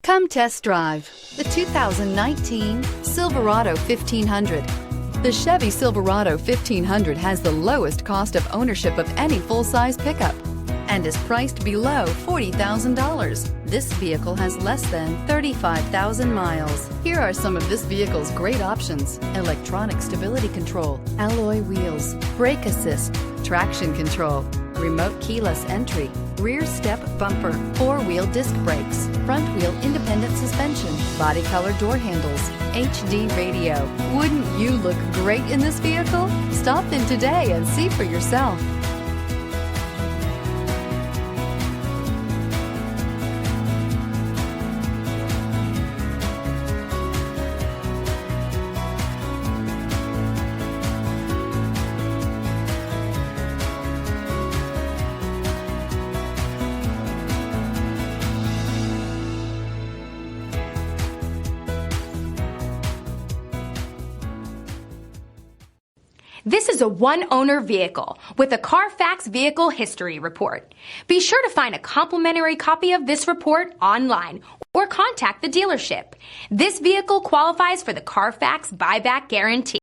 Come test drive the 2019 Silverado 1500. The Chevy Silverado 1500 has the lowest cost of ownership of any full-size pickup and is priced below $40,000. This vehicle has less than 35,000 miles. Here are some of this vehicle's great options: electronic stability control, alloy wheels, brake assist, traction control, remote keyless entry, rear step bumper, four-wheel disc brakes, front wheel independent suspension, body color door handles, HD radio. Wouldn't you look great in this vehicle? Stop in today and see for yourself. This is a one-owner vehicle with a Carfax Vehicle History Report. Be sure to find a complimentary copy of this report online or contact the dealership. This vehicle qualifies for the Carfax Buyback Guarantee.